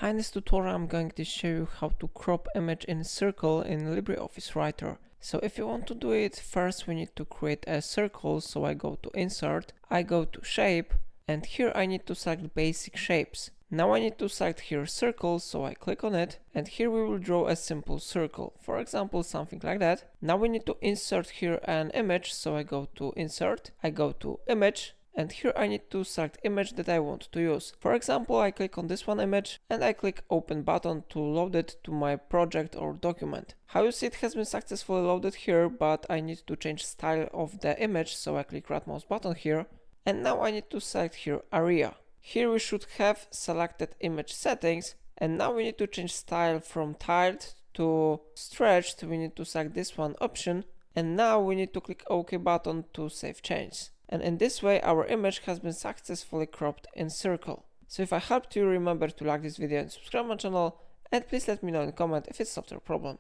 In this tutorial I'm going to show you how to crop image in circle in LibreOffice Writer. So if you want to do it, first we need to create a circle. So I go to Insert, I go to Shape, and here I need to select Basic Shapes. Now I need to select here Circle, so I click on it, and here we will draw a simple circle. For example, something like that. Now we need to insert here an image, so I go to Insert, I go to Image, and here I need to select image that I want to use. For example, I click on this one image and I click Open button to load it to my project or document. How you see it has been successfully loaded here, but I need to change style of the image, so I click right mouse button here. And now I need to select here Area. Here we should have selected image settings, and now we need to change style from tiled to stretched. We need to select this one option, and now we need to click OK button to save changes. And in this way our image has been successfully cropped in circle. So if I helped you, remember to like this video and subscribe my channel, and please let me know in the comment if it's a software problem.